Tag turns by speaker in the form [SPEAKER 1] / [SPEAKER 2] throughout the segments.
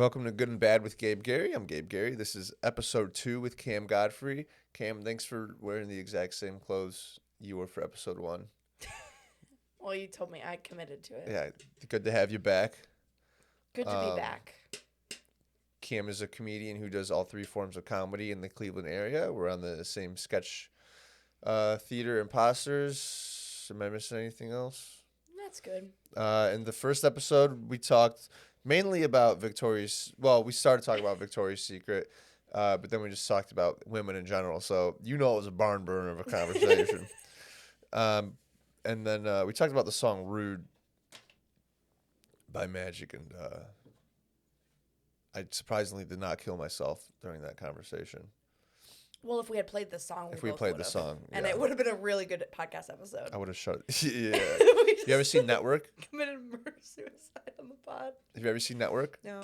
[SPEAKER 1] Welcome to Good and Bad with Gabe Gerry. I'm Gabe Gerry. This is episode 2 with Cam Godfrey. Cam, thanks for wearing the exact same clothes you wore for episode 1.
[SPEAKER 2] Well, you told me I committed to it.
[SPEAKER 1] Yeah, good to have you back.
[SPEAKER 2] Good to be back.
[SPEAKER 1] Cam is a comedian who does all 3 forms of comedy in the Cleveland area. We're on the same sketch theater, Imposters. Am I missing anything else?
[SPEAKER 2] That's good.
[SPEAKER 1] In the first episode, we talked mainly about Victoria's. Well, we started talking about Victoria's Secret, but then we just talked about women in general. So it was a barn burner of a conversation. And then we talked about the song "Rude" by Magic, and I surprisingly did not kill myself during that conversation.
[SPEAKER 2] Well, if we had played the song,
[SPEAKER 1] If we played the song,
[SPEAKER 2] and
[SPEAKER 1] yeah.
[SPEAKER 2] it would have been a really good podcast episode.
[SPEAKER 1] I would have shut it. Yeah. You ever seen Network?
[SPEAKER 2] Committed murder suicide on the pod.
[SPEAKER 1] Have you ever seen Network?
[SPEAKER 2] No.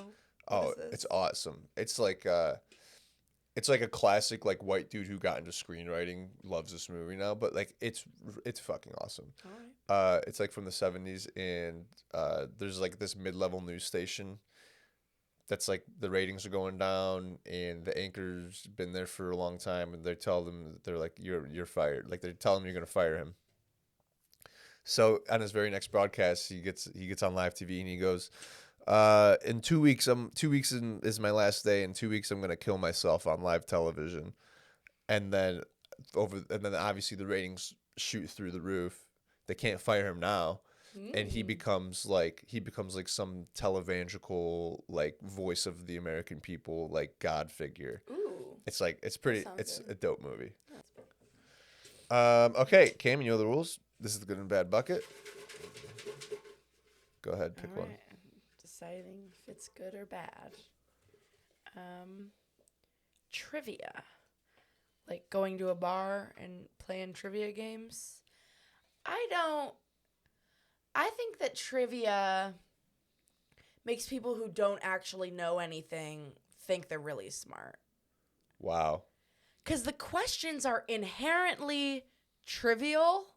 [SPEAKER 1] Oh, it's awesome. It's like a classic like white dude who got into screenwriting loves this movie now, but like it's fucking awesome.
[SPEAKER 2] All right.
[SPEAKER 1] It's like from the 70s, and there's like this mid-level news station that's like the ratings are going down, and the anchor's been there for a long time, and they tell them, they're like, you're fired. Like they tell him you're gonna fire him. So on his very next broadcast, he gets on live TV and he goes, in 2 weeks, is my last day. In 2 weeks, I'm gonna kill myself on live television, and then obviously the ratings shoot through the roof. They can't fire him now, and he becomes like some televangelical like voice of the American people, like God figure.
[SPEAKER 2] Ooh.
[SPEAKER 1] It's
[SPEAKER 2] Good.
[SPEAKER 1] a dope movie.
[SPEAKER 2] That's
[SPEAKER 1] Okay, Cam, you know the rules. This is the good and bad bucket. Go ahead, pick one.
[SPEAKER 2] Deciding if it's good or bad. Trivia. Like going to a bar and playing trivia games. I think that trivia makes people who don't actually know anything think they're really smart.
[SPEAKER 1] Wow.
[SPEAKER 2] Because the questions are inherently trivial,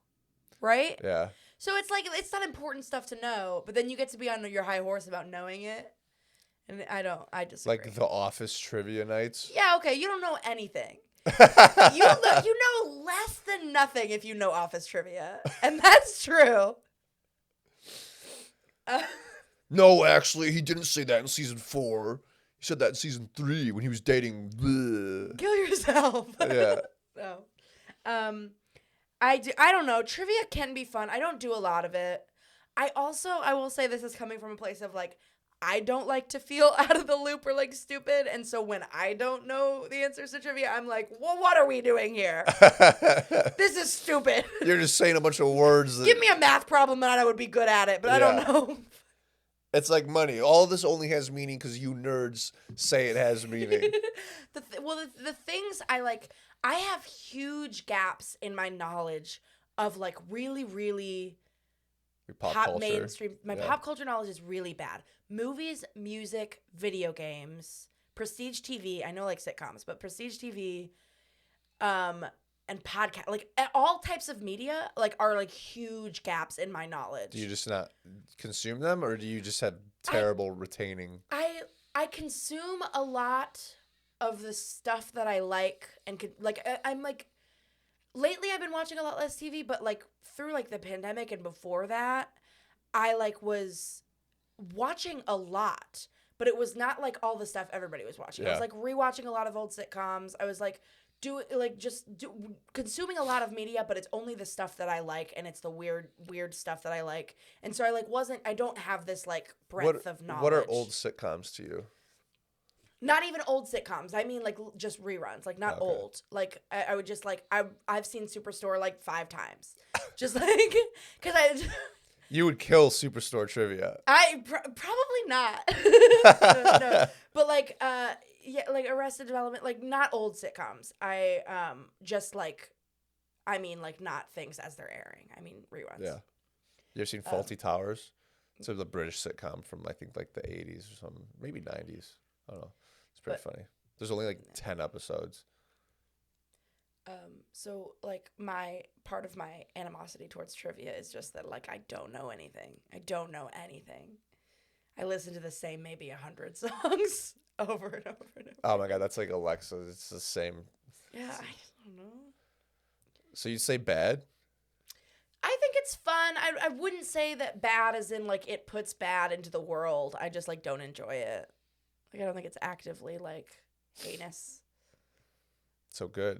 [SPEAKER 2] right?
[SPEAKER 1] Yeah.
[SPEAKER 2] So it's like, it's not important stuff to know, but then you get to be on your high horse about knowing it. And I disagree.
[SPEAKER 1] Like the Office trivia nights.
[SPEAKER 2] Yeah, okay, you don't know anything. You know less than nothing if you know Office trivia. And that's true.
[SPEAKER 1] No, actually, he didn't say that in season 4. He said that in season 3 when he was dating. Bleh.
[SPEAKER 2] Kill yourself.
[SPEAKER 1] Yeah.
[SPEAKER 2] No. I don't know. Trivia can be fun. I don't do a lot of it. I will say this is coming from a place of like, I don't like to feel out of the loop or like stupid. And so when I don't know the answers to trivia, I'm like, well, what are we doing here? This is stupid.
[SPEAKER 1] You're just saying a bunch of words.
[SPEAKER 2] Give me a math problem and I would be good at it, but I don't know.
[SPEAKER 1] It's like money. All this only has meaning because you nerds say it has meaning.
[SPEAKER 2] The things I like, I have huge gaps in my knowledge of like really, really pop mainstream. My pop culture knowledge is really bad. Movies, music, video games, prestige TV. I know like sitcoms, but prestige TV, and podcast, like all types of media, like are like huge gaps in my knowledge.
[SPEAKER 1] Do you just not consume them, or do you just have terrible retaining?
[SPEAKER 2] I consume a lot of the stuff that I like, and I'm like, lately I've been watching a lot less TV, but like through like the pandemic and before that, I like was watching a lot, but it was not like all the stuff everybody was watching. Yeah. I was like rewatching a lot of old sitcoms. I was like consuming a lot of media, but it's only the stuff that I like, and it's the weird stuff that I like. And so I don't have this like breadth of knowledge.
[SPEAKER 1] What are old sitcoms to you?
[SPEAKER 2] Not even old sitcoms. I mean, like, just reruns. Like, not old. Like, I would just, like, I've seen Superstore, like, 5 times. Just, like, because
[SPEAKER 1] You would kill Superstore trivia.
[SPEAKER 2] Probably not. No. But, like, yeah, like, Arrested Development, like, not old sitcoms. Just, like, I mean, like, not things as they're airing. I mean, reruns.
[SPEAKER 1] Yeah. You ever seen Fawlty Towers? It's a British sitcom from, I think, like, the 80s or something. Maybe 90s. I don't know. It's pretty funny. There's only like 10 episodes.
[SPEAKER 2] So like part of my animosity towards trivia is just that like I don't know anything. I listen to the same maybe 100 songs over and over and over.
[SPEAKER 1] Oh my God, that's like Alexa. It's the same.
[SPEAKER 2] Yeah, I don't know.
[SPEAKER 1] So you say bad?
[SPEAKER 2] I think it's fun. I wouldn't say that bad as in like it puts bad into the world. I just like don't enjoy it. Like I don't think it's actively like heinous.
[SPEAKER 1] So good.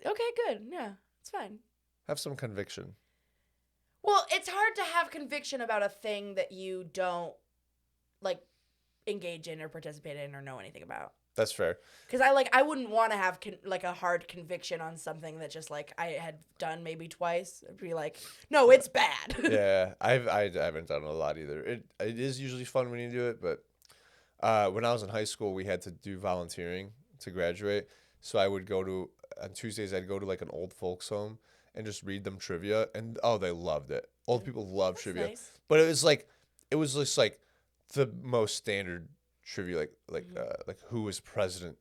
[SPEAKER 2] Okay, good. Yeah, it's fine.
[SPEAKER 1] Have some conviction.
[SPEAKER 2] Well, it's hard to have conviction about a thing that you don't like engage in or participate in or know anything about.
[SPEAKER 1] That's fair.
[SPEAKER 2] Because I wouldn't want to have like a hard conviction on something that just like I had done maybe twice. I'd be like, no, it's bad.
[SPEAKER 1] Yeah, I haven't done a lot either. It is usually fun when you do it, but when I was in high school, we had to do volunteering to graduate. So I would go to on Tuesdays. I'd go to like an old folks home and just read them trivia, and they loved it. Old people love trivia, nice. But it was just like the most standard trivia, like who was president,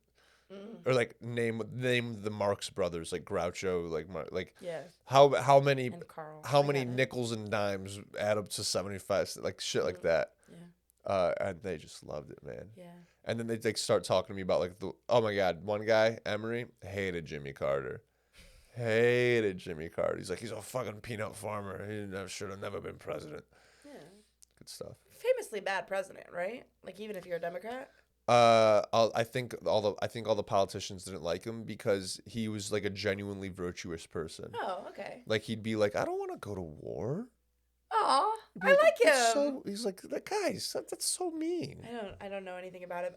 [SPEAKER 1] or like name the Marx Brothers, like Groucho, like
[SPEAKER 2] yeah.
[SPEAKER 1] How many nickels and dimes add up to 75, like shit like that.
[SPEAKER 2] Yeah.
[SPEAKER 1] And they just loved it, man.
[SPEAKER 2] Yeah.
[SPEAKER 1] And then they start talking to me about like oh my God, one guy, Emery, hated Jimmy Carter. Hated Jimmy Carter. He's like, he's a fucking peanut farmer. He should have never been president.
[SPEAKER 2] Yeah.
[SPEAKER 1] Good stuff.
[SPEAKER 2] Famously bad president, right? Like even if you're a Democrat.
[SPEAKER 1] I think all the politicians didn't like him because he was like a genuinely virtuous person.
[SPEAKER 2] Oh, okay.
[SPEAKER 1] Like he'd be like, I don't want to go to war.
[SPEAKER 2] Aw, I like him.
[SPEAKER 1] He's like, that guy's that's so mean.
[SPEAKER 2] I don't know anything about him.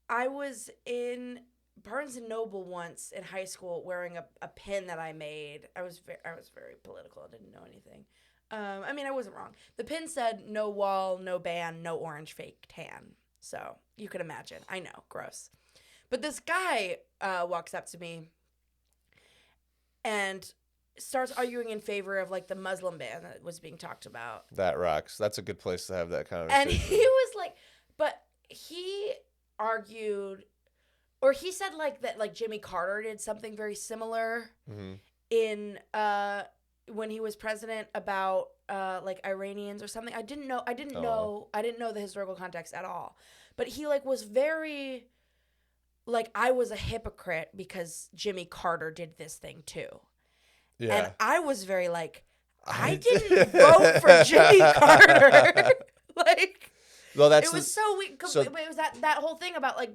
[SPEAKER 2] I was in Barnes and Noble once in high school wearing a pin that I made. I was very political. I didn't know anything. I mean, I wasn't wrong. The pin said no wall, no ban, no orange fake tan. So you could imagine. I know, gross. But this guy walks up to me and starts arguing in favor of like the Muslim ban that was being talked about.
[SPEAKER 1] That rocks. That's a good place to have that conversation.
[SPEAKER 2] And he was like, but he argued, or he said like that like Jimmy Carter did something very similar in when he was president about like Iranians or something. I didn't know the historical context at all. But he like was very like I was a hypocrite because Jimmy Carter did this thing too. Yeah. And I was very like I didn't vote for Jimmy Carter. Like
[SPEAKER 1] well,
[SPEAKER 2] it was so weird. So, it was that whole thing about like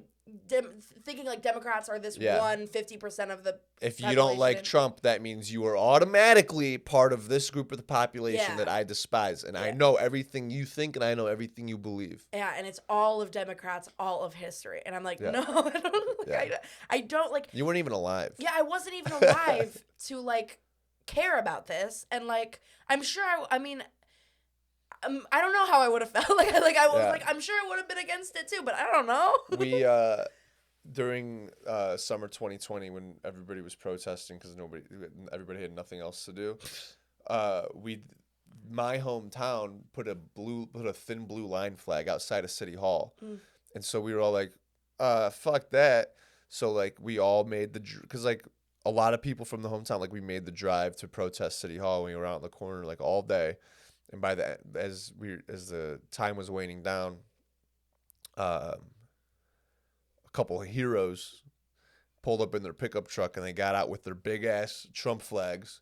[SPEAKER 2] thinking like Democrats are this 50% of the
[SPEAKER 1] if you don't like Trump, that means you are automatically part of this group of the population that I despise. And I know everything you think and I know everything you believe.
[SPEAKER 2] Yeah, and it's all of Democrats, all of history. And I'm like, no, I don't like I don't like
[SPEAKER 1] you weren't even alive.
[SPEAKER 2] Yeah, I wasn't even alive to like care about this. And like I'm sure I mean I don't know how I would have felt. I was like, I'm sure I would have been against it too, but I don't know.
[SPEAKER 1] We during summer 2020 when everybody was protesting because everybody had nothing else to do. My hometown put a thin blue line flag outside of City Hall, and so we were all like, "Fuck that!" So like we all made because like a lot of people from the hometown like we made the drive to protest City Hall. We were out in the corner like all day. And by the as the time was waning down, a couple of heroes pulled up in their pickup truck and they got out with their big ass Trump flags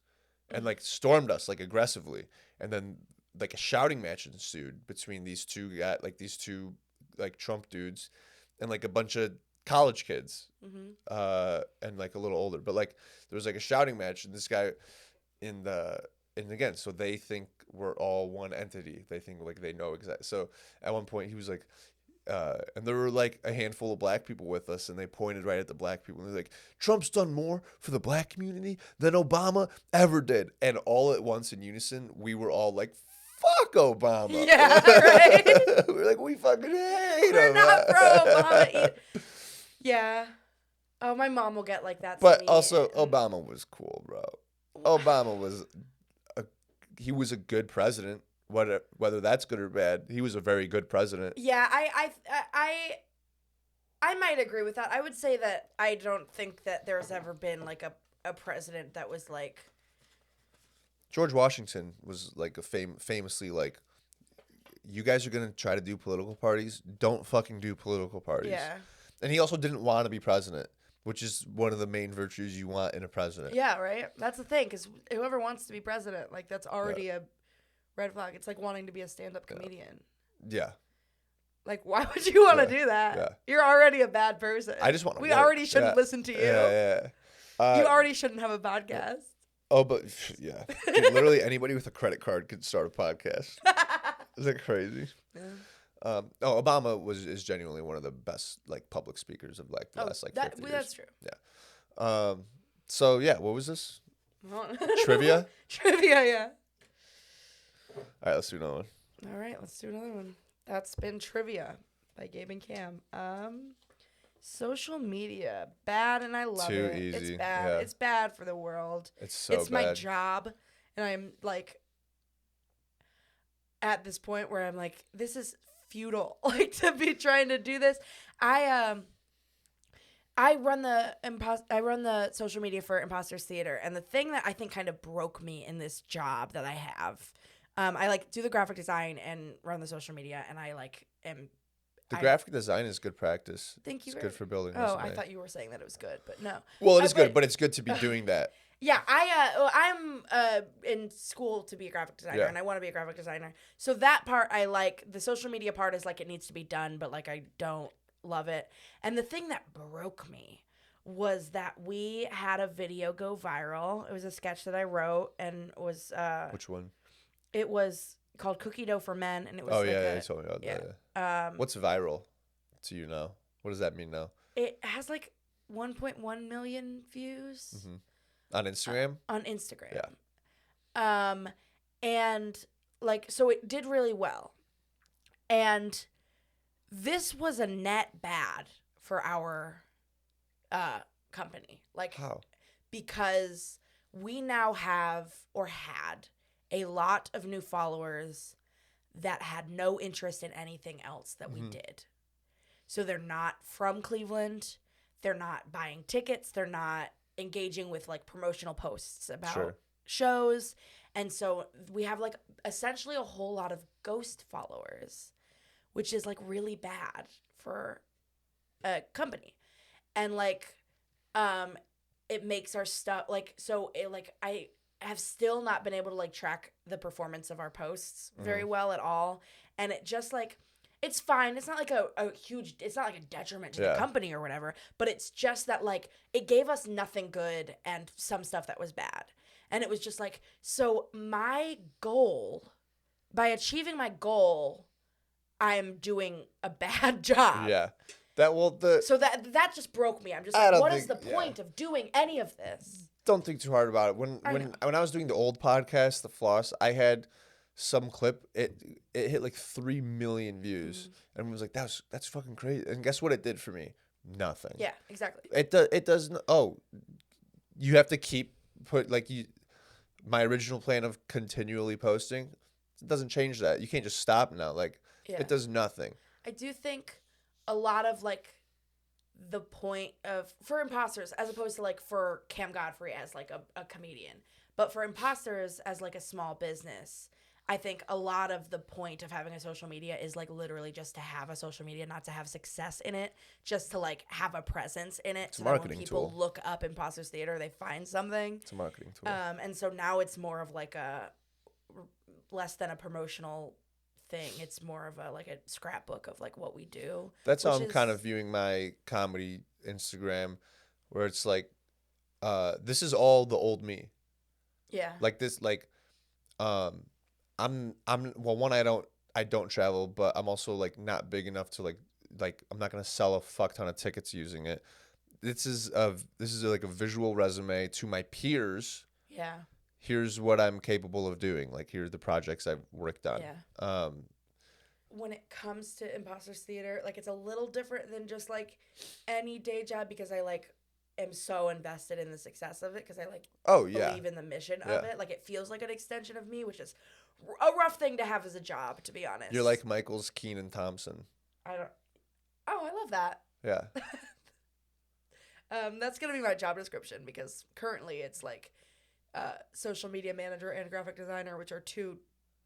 [SPEAKER 1] and like stormed us like aggressively. And then like a shouting match ensued between these two like Trump dudes and like a bunch of college kids, and like a little older. But like there was like a shouting match and this guy and again, so they think we're all one entity. They think like they know exactly. So at one point he was like, and there were like a handful of black people with us, and they pointed right at the black people. And they're like, Trump's done more for the black community than Obama ever did. And all at once in unison, we were all like, fuck Obama.
[SPEAKER 2] Yeah, right.
[SPEAKER 1] We're like, we fucking hate him.
[SPEAKER 2] We're not pro Obama. Yeah. Oh, my mom will get like that.
[SPEAKER 1] But also, Obama was cool, bro. Obama was he was a good president. Whether that's good or bad, he was a very good president.
[SPEAKER 2] Yeah, I might agree with that. I would say that I don't think that there's ever been like a president that was like
[SPEAKER 1] George Washington was like a famously like you guys are going to try to do political parties. Don't fucking do political parties.
[SPEAKER 2] Yeah.
[SPEAKER 1] And he also didn't want to be president, which is one of the main virtues you want in a president.
[SPEAKER 2] Yeah, right? That's the thing, because whoever wants to be president, like, that's already a red flag. It's like wanting to be a stand-up comedian.
[SPEAKER 1] Yeah.
[SPEAKER 2] Like, why would you want to do that?
[SPEAKER 1] Yeah.
[SPEAKER 2] You're already a bad person.
[SPEAKER 1] I just want to
[SPEAKER 2] We
[SPEAKER 1] work.
[SPEAKER 2] already shouldn't listen to you.
[SPEAKER 1] Yeah.
[SPEAKER 2] You already shouldn't have a podcast.
[SPEAKER 1] Oh, but yeah. Dude, literally anybody with a credit card could start a podcast. Is that crazy? Yeah. Obama is genuinely one of the best like public speakers of like the last like 50 years.
[SPEAKER 2] That's true.
[SPEAKER 1] Yeah. So yeah, what was this? Trivia?
[SPEAKER 2] Trivia, yeah.
[SPEAKER 1] All right, let's do another one.
[SPEAKER 2] All right, let's do another one. That's been Trivia by Gabe and Cam. Social media, bad, and I love it.
[SPEAKER 1] Too easy.
[SPEAKER 2] It's bad. Yeah. It's bad for the world.
[SPEAKER 1] It's so bad.
[SPEAKER 2] It's my job, and I'm like at this point where I'm like, this is futile. Like to be trying to do this. I run the social media for Imposters Theater, and the thing that I think kind of broke me in this job that I have, I like do the graphic design and run the social media, and I like am.
[SPEAKER 1] Graphic design is good practice.
[SPEAKER 2] Thank you.
[SPEAKER 1] It's good for building.
[SPEAKER 2] Oh,
[SPEAKER 1] resume.
[SPEAKER 2] I thought you were saying that it was good, but no.
[SPEAKER 1] Well, it is good, but it's good to be doing that.
[SPEAKER 2] Yeah, I'm in school to be a graphic designer, and I want to be a graphic designer. So that part I like. The social media part is like it needs to be done, but like I don't love it. And the thing that broke me was that we had a video go viral. It was a sketch that I wrote, and it was
[SPEAKER 1] Which one?
[SPEAKER 2] It was called Cookie Dough for Men, and it was
[SPEAKER 1] you told me about that. What's viral to you now? What does that mean now?
[SPEAKER 2] It has like 1.1 million views.
[SPEAKER 1] Mm-hmm. On Instagram?
[SPEAKER 2] On Instagram. Yeah. And like, so it did really well. And this was a net bad for our company. Like,
[SPEAKER 1] how?
[SPEAKER 2] Because we now have or had a lot of new followers that had no interest in anything else that we did. So they're not from Cleveland. They're not buying tickets. They're not engaging with like promotional posts about shows. And so we have like essentially a whole lot of ghost followers, which is like really bad for a company. And like, it makes our stuff like, so it like, I have still not been able to like track the performance of our posts very well at all. And it just like, it's fine. It's not like a huge, it's not like a detriment to the company or whatever, but it's just that like it gave us nothing good and some stuff that was bad. And it was just like, so my goal, by achieving my goal, I'm doing a bad job.
[SPEAKER 1] Yeah.
[SPEAKER 2] So that just broke me. I'm just like, what is the point of doing any of this?
[SPEAKER 1] Don't think too hard about it. When I was doing the old podcast, The Floss, I had some clip. It hit like 3 million views, and everyone was like, "That's fucking crazy." And guess what? It did for me? Nothing.
[SPEAKER 2] Yeah, exactly.
[SPEAKER 1] It doesn't. Oh, you have to keep my original plan of continually posting. It doesn't change that. You can't just stop now. Like it does nothing.
[SPEAKER 2] I do think a lot of like the point of for Imposters as opposed to like for Cam Godfrey as like a comedian, but for Imposters as like a small business, I think a lot of the point of having a social media is like literally just to have a social media, not to have success in it, just to like have a presence in it.
[SPEAKER 1] It's so that when people
[SPEAKER 2] look up Imposters Theater, they find something.
[SPEAKER 1] It's a marketing tool.
[SPEAKER 2] And so now it's more of like a less than a promotional thing. It's more of a scrapbook of like what we do.
[SPEAKER 1] That's how I'm kind of viewing my comedy Instagram, where it's like, this is all the old me.
[SPEAKER 2] Yeah.
[SPEAKER 1] Like this, like, I'm well, one, I don't travel, but I'm also like not big enough to like I'm not gonna sell a fuck ton of tickets using it. This is like a visual resume to my peers.
[SPEAKER 2] Yeah.
[SPEAKER 1] Here's what I'm capable of doing. Like, here's the projects I've worked on.
[SPEAKER 2] Yeah. When it comes to Imposters Theater, like, it's a little different than just, like, any day job because I, like, am so invested in the success of it because I, like, believe in the mission of it. Like, it feels like an extension of me, which is a rough thing to have as a job, to be honest.
[SPEAKER 1] You're like Michael's Keenan Thompson.
[SPEAKER 2] I love that.
[SPEAKER 1] Yeah.
[SPEAKER 2] That's going to be my job description because currently it's, like, social media manager and graphic designer, which are two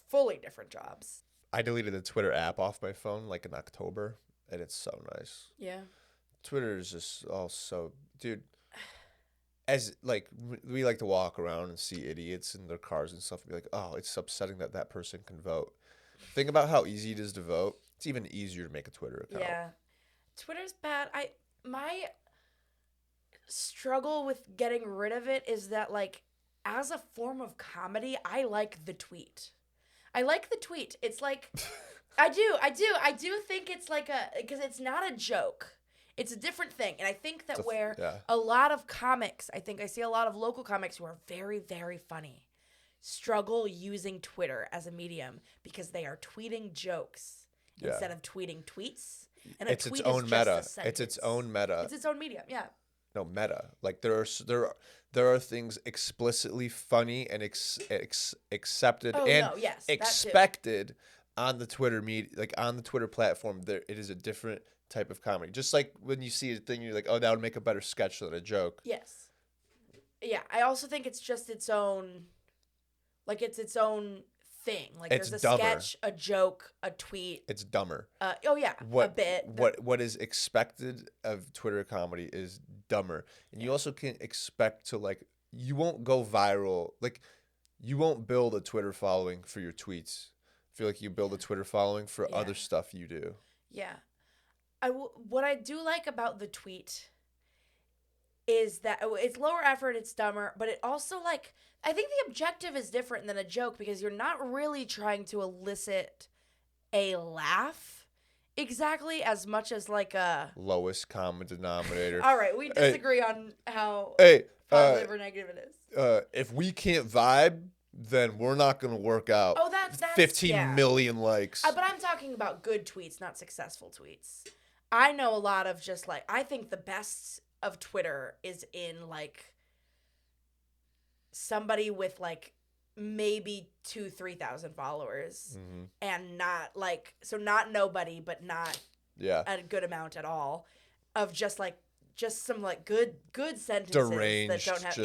[SPEAKER 2] fully different jobs.
[SPEAKER 1] I deleted the Twitter app off my phone like in October, and it's so nice.
[SPEAKER 2] Yeah.
[SPEAKER 1] Twitter is just dude. As like we like to walk around and see idiots in their cars and stuff and be like, oh, it's upsetting that that person can vote. Think about how easy it is to vote. It's even easier to make a Twitter account.
[SPEAKER 2] Yeah. Twitter's bad. My struggle with getting rid of it is that, like, as a form of comedy, I like the tweet. It's like I do think it's like because it's not a joke. It's a different thing. And I think that a lot of comics, I think I see a lot of local comics who are very, very funny, struggle using Twitter as a medium because they are tweeting jokes instead of tweeting tweets. And
[SPEAKER 1] it's its own meta. It's its own meta.
[SPEAKER 2] It's its own medium, yeah.
[SPEAKER 1] No, meta. Like there are things explicitly funny and accepted expected on the Twitter like on the Twitter platform. There, it is a different type of comedy. Just like when you see a thing, you're like, oh, that would make a better sketch than a joke.
[SPEAKER 2] Yes. Yeah, I also think it's just its own, like it's its own thing. Like
[SPEAKER 1] it's
[SPEAKER 2] there's a sketch, a joke, a tweet.
[SPEAKER 1] It's dumber.
[SPEAKER 2] A bit.
[SPEAKER 1] What is expected of Twitter comedy is dumber. And you also can't expect to, like, you won't go viral. Like, you won't build a Twitter following for your tweets. I feel like you build a Twitter following for other stuff you do.
[SPEAKER 2] Yeah. What I do like about the tweet is that it's lower effort, it's dumber, but it also, like, I think the objective is different than a joke because you're not really trying to elicit a laugh exactly as much as like a
[SPEAKER 1] lowest common denominator.
[SPEAKER 2] All right, we disagree on how positive or negative it is.
[SPEAKER 1] If we can't vibe, then we're not going to work out.
[SPEAKER 2] Oh, that's
[SPEAKER 1] 15 million likes.
[SPEAKER 2] But I'm talking about good tweets, not successful tweets. I know a lot of just like, I think the best of Twitter is in like somebody with like maybe 2,000-3,000 followers and not like, so not nobody, but not a good amount at all of just some like good sentences
[SPEAKER 1] deranged
[SPEAKER 2] that don't have,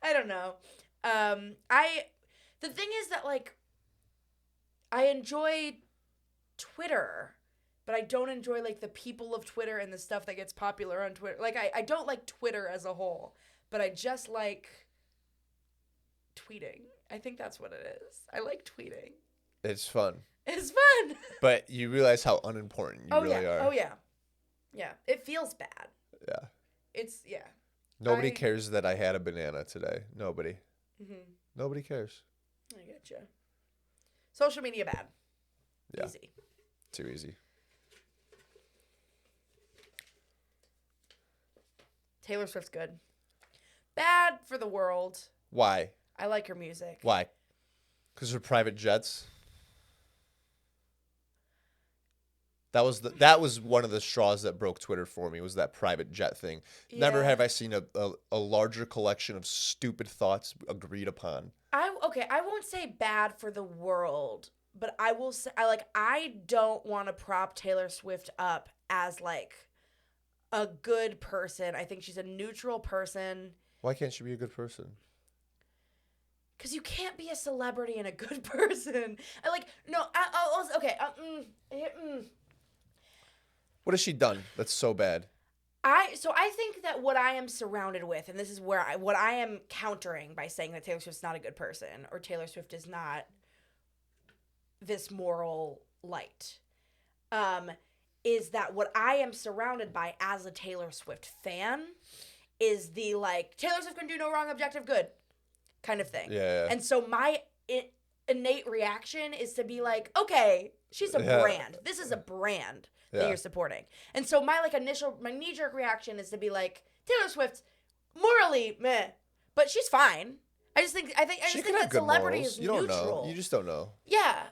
[SPEAKER 2] I don't know. The thing is that like, I enjoy Twitter, but I don't enjoy like the people of Twitter and the stuff that gets popular on Twitter. Like I don't like Twitter as a whole, but I just like tweeting. I think that's what it is. I like tweeting.
[SPEAKER 1] It's fun.
[SPEAKER 2] It's fun.
[SPEAKER 1] But you realize how unimportant you really are.
[SPEAKER 2] Oh yeah. Yeah. It feels bad.
[SPEAKER 1] Yeah.
[SPEAKER 2] It's
[SPEAKER 1] Nobody cares that I had a banana today. Nobody. Nobody cares.
[SPEAKER 2] I get you. Social media bad.
[SPEAKER 1] Yeah.
[SPEAKER 2] Easy.
[SPEAKER 1] Too easy.
[SPEAKER 2] Taylor Swift's good. Bad for the world.
[SPEAKER 1] Why?
[SPEAKER 2] I like her music.
[SPEAKER 1] Why? Because her private jets. That was one of the straws that broke Twitter for me, was that private jet thing. Yeah. Never have I seen a larger collection of stupid thoughts agreed upon.
[SPEAKER 2] I won't say bad for the world, but I will say I don't want to prop Taylor Swift up as like a good person. I think she's a neutral person.
[SPEAKER 1] Why can't she be a good person?
[SPEAKER 2] Because you can't be a celebrity and a good person.
[SPEAKER 1] What has she done that's so bad?
[SPEAKER 2] I think that what I am surrounded with, and this is where what I am countering by saying that Taylor Swift's not a good person or Taylor Swift is not this moral light, is that what I am surrounded by as a Taylor Swift fan is the like, Taylor Swift can do no wrong, objective good kind of thing.
[SPEAKER 1] Yeah.
[SPEAKER 2] And so my innate reaction is to be like, okay, she's a brand. This is a brand that you're supporting. And so my knee-jerk reaction is to be like, Taylor Swift, morally meh, but she's fine. I just think that celebrity is neutral.
[SPEAKER 1] You don't know. You just don't know.
[SPEAKER 2] Yeah.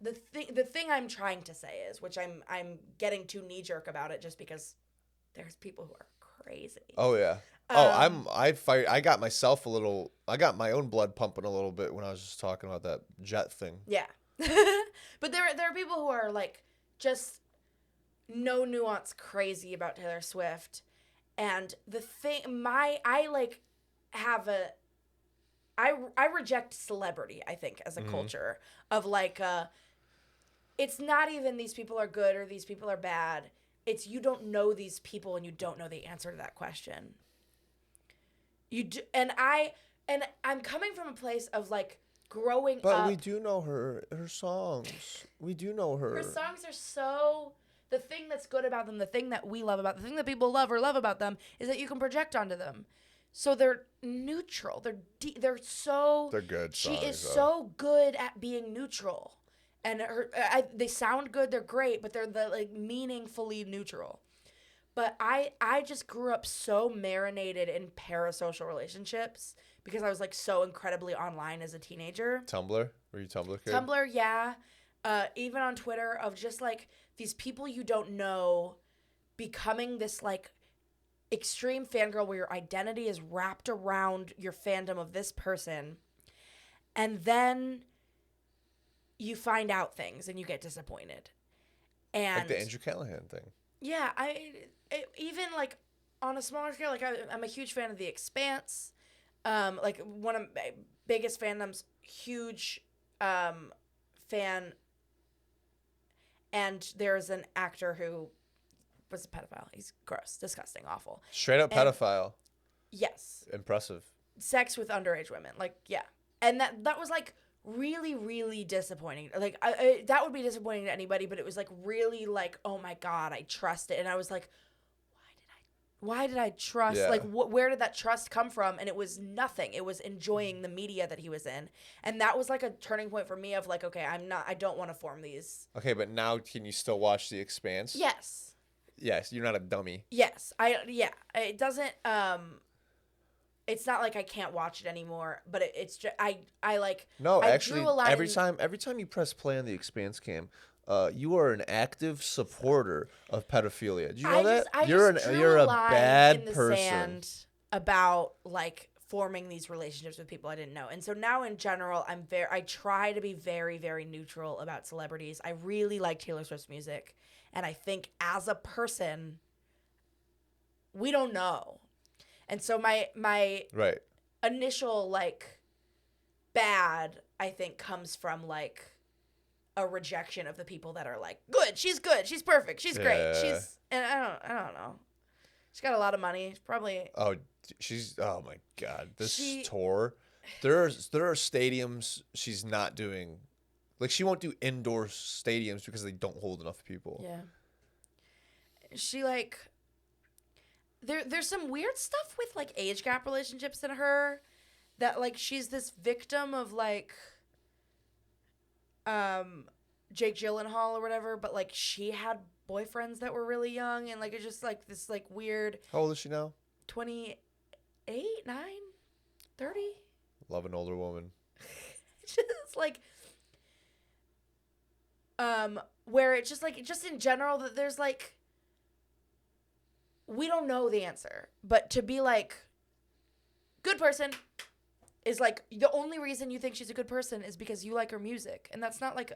[SPEAKER 2] The thing I'm trying to say is, which I'm getting too knee-jerk about it just because there's people who are crazy.
[SPEAKER 1] Oh yeah. I got myself I got my own blood pumping a little bit when I was just talking about that jet thing.
[SPEAKER 2] Yeah. But there are people who are like just no nuance crazy about Taylor Swift. And the thing I like have I reject celebrity, I think, as a culture of like it's not even these people are good or these people are bad. It's you don't know these people and you don't know the answer to that question. You do, and I'm coming from a place of like growing
[SPEAKER 1] but
[SPEAKER 2] up.
[SPEAKER 1] we do know her songs. We do know her.
[SPEAKER 2] Her songs are so the thing that's good about them, the thing that we love about the thing that people love or love about them is that you can project onto them. So they're neutral. They're so
[SPEAKER 1] they're good.
[SPEAKER 2] She
[SPEAKER 1] songs,
[SPEAKER 2] is
[SPEAKER 1] though.
[SPEAKER 2] so good at being neutral. And they sound good, they're great, but they're the like meaningfully neutral. But I just grew up so marinated in parasocial relationships because I was like so incredibly online as a teenager.
[SPEAKER 1] Tumblr? Were you Tumblr kid?
[SPEAKER 2] Tumblr, yeah. Even on Twitter of just like these people you don't know becoming this like extreme fangirl where your identity is wrapped around your fandom of this person. And then you find out things and you get disappointed. And
[SPEAKER 1] like the Andrew Callahan thing.
[SPEAKER 2] Yeah, even like on a smaller scale, like I'm a huge fan of The Expanse. Like one of my biggest fandoms, huge fan. And there's an actor who was a pedophile. He's gross, disgusting, awful.
[SPEAKER 1] Straight up pedophile.
[SPEAKER 2] Yes.
[SPEAKER 1] Impressive.
[SPEAKER 2] Sex with underage women. Like, yeah. And that was like really, really disappointing. Like, that would be disappointing to anybody, but it was like really like, oh my God, I trust it. And I was like, why did I trust?
[SPEAKER 1] Yeah.
[SPEAKER 2] Like, where did that trust come from? And it was nothing. It was enjoying the media that he was in. And that was like a turning point for me of like, okay, I don't want to form these.
[SPEAKER 1] Okay, but now can you still watch The Expanse?
[SPEAKER 2] Yes.
[SPEAKER 1] Yes, you're not a dummy.
[SPEAKER 2] Yes. It doesn't, it's not like I can't watch it anymore, but it's just, I like.
[SPEAKER 1] No,
[SPEAKER 2] I
[SPEAKER 1] actually,
[SPEAKER 2] drew a line
[SPEAKER 1] every time you press play on The Expanse Cam, you are an active supporter of pedophilia. Do you know that? You're a bad person.
[SPEAKER 2] Sand about like forming these relationships with people I didn't know. And so now in general, I try to be very, very neutral about celebrities. I really like Taylor Swift's music. And I think as a person, we don't know. And so my
[SPEAKER 1] right.
[SPEAKER 2] initial like bad, I think, comes from like a rejection of the people that are like, she's good, she's perfect, she's great, and I don't know. She's got a lot of money, probably.
[SPEAKER 1] Oh my God, this tour. There are stadiums she's not doing. Like, she won't do indoor stadiums because they don't hold enough people.
[SPEAKER 2] Yeah. She, like... There's some weird stuff with, like, age gap relationships in her that, like, she's this victim of, like, Jake Gyllenhaal or whatever, but, like, she had boyfriends that were really young, and, like, it's just, like, this, like, weird...
[SPEAKER 1] How old is she now?
[SPEAKER 2] 28, 9, 30?
[SPEAKER 1] Love an older woman.
[SPEAKER 2] Just, like... where it's just like, just in general, that there's like, we don't know the answer, but to be like, good person is like, the only reason you think she's a good person is because you like her music. And that's not like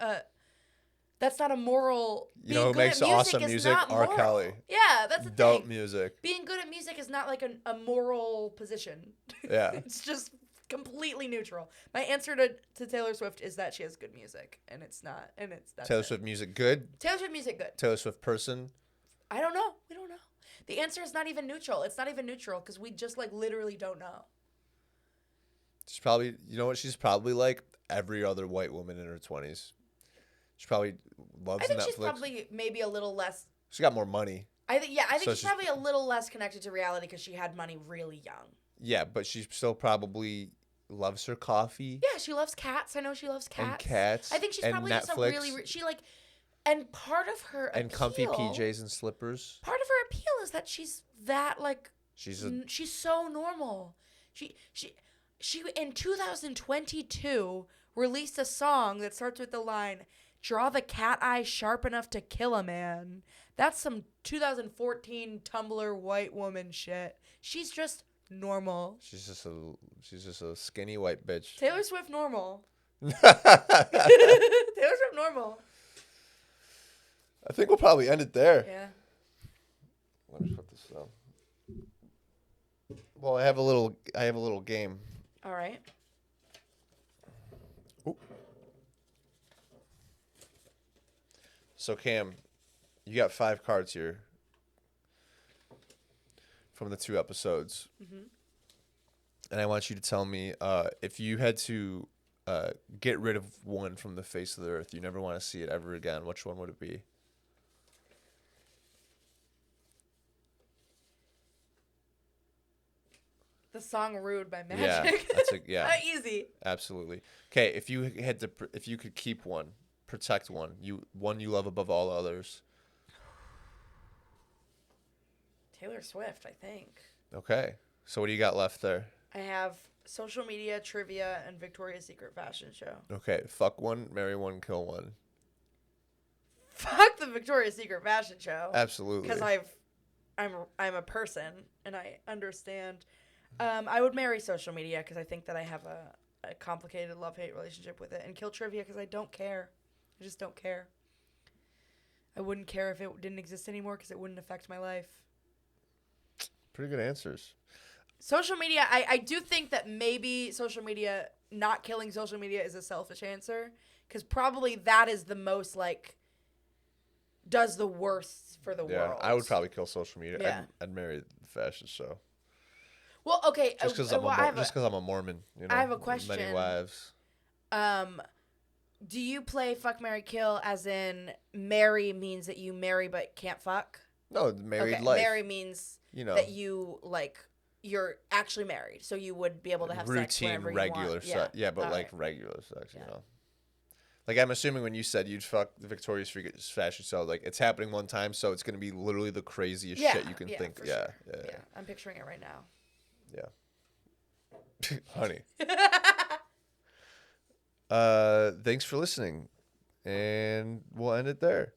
[SPEAKER 2] that's not a moral.
[SPEAKER 1] You know who makes awesome music? R. Kelly.
[SPEAKER 2] Yeah, that's the
[SPEAKER 1] dope
[SPEAKER 2] thing.
[SPEAKER 1] Music.
[SPEAKER 2] Being good at music is not like a moral position.
[SPEAKER 1] Yeah.
[SPEAKER 2] It's just completely neutral. My answer to Taylor Swift is that she has good music, and it's not, and it's that's
[SPEAKER 1] Taylor Swift music good.
[SPEAKER 2] Taylor Swift music good.
[SPEAKER 1] Taylor Swift person.
[SPEAKER 2] I don't know. We don't know. The answer is not even neutral. It's not even neutral because we just like literally don't know.
[SPEAKER 1] She's probably, you know what? She's probably like every other white woman in her 20s. She probably loves Netflix. I think she's
[SPEAKER 2] probably maybe a little less.
[SPEAKER 1] She got more money.
[SPEAKER 2] I think she's probably a little less connected to reality because she had money really young.
[SPEAKER 1] Yeah, but she still probably loves her coffee.
[SPEAKER 2] Yeah, she loves cats. I know she loves cats.
[SPEAKER 1] And cats.
[SPEAKER 2] I think she's probably
[SPEAKER 1] Netflix,
[SPEAKER 2] just a really she like, and part of her
[SPEAKER 1] and
[SPEAKER 2] appeal,
[SPEAKER 1] comfy PJs and slippers.
[SPEAKER 2] Part of her appeal is that she's that like she's so normal. She in 2022 released a song that starts with the line, "Draw the cat eye sharp enough to kill a man." That's some 2014 Tumblr white woman shit. She's just normal.
[SPEAKER 1] She's just a skinny white bitch.
[SPEAKER 2] Taylor Swift normal. Taylor Swift normal.
[SPEAKER 1] I think we'll probably end it there.
[SPEAKER 2] Yeah.
[SPEAKER 1] Let me put this down. Well, I have a little game.
[SPEAKER 2] All right.
[SPEAKER 1] So Cam, you got 5 cards here from the 2 episodes. Mm-hmm. And I want you to tell me if you had to get rid of one from the face of the earth, you never want to see it ever again, which one would it be?
[SPEAKER 2] The song "Rude" by Magic.
[SPEAKER 1] Yeah,
[SPEAKER 2] easy.
[SPEAKER 1] Absolutely. Okay, if you could keep one, protect one, you love above all others.
[SPEAKER 2] Taylor Swift, I think.
[SPEAKER 1] Okay, so what do you got left there?
[SPEAKER 2] I have social media, trivia, and Victoria's Secret fashion show.
[SPEAKER 1] Okay, fuck one, marry one, kill one.
[SPEAKER 2] Fuck the Victoria's Secret fashion show.
[SPEAKER 1] Absolutely.
[SPEAKER 2] Because I'm a person and I understand. I would marry social media because I think that I have a complicated love-hate relationship with it, and kill trivia because I don't care. I just don't care. I wouldn't care if it didn't exist anymore because it wouldn't affect my life.
[SPEAKER 1] Pretty good answers.
[SPEAKER 2] Social media, I do think that maybe not killing social media is a selfish answer, because probably that is the most, like, does the worst for the world.
[SPEAKER 1] I would probably kill social media.
[SPEAKER 2] Yeah.
[SPEAKER 1] I'd marry the fashion show.
[SPEAKER 2] Well, okay.
[SPEAKER 1] Just because I'm a Mormon, you know.
[SPEAKER 2] I have a question.
[SPEAKER 1] Many wives.
[SPEAKER 2] Do you play fuck, marry, kill as in marry means that you marry but can't fuck?
[SPEAKER 1] No, married life.
[SPEAKER 2] Marry means that you, like, you're actually married, so you would be able to have sex whenever you want.
[SPEAKER 1] Regular sex. Yeah, but like regular sex, you know. Like, I'm assuming when you said you'd fuck the Victoria's Secret fashion show, like, it's happening one time, so it's going to be literally the craziest shit you can think.
[SPEAKER 2] Yeah, I'm picturing it right now.
[SPEAKER 1] Yeah. Honey. Thanks for listening, and we'll end it there.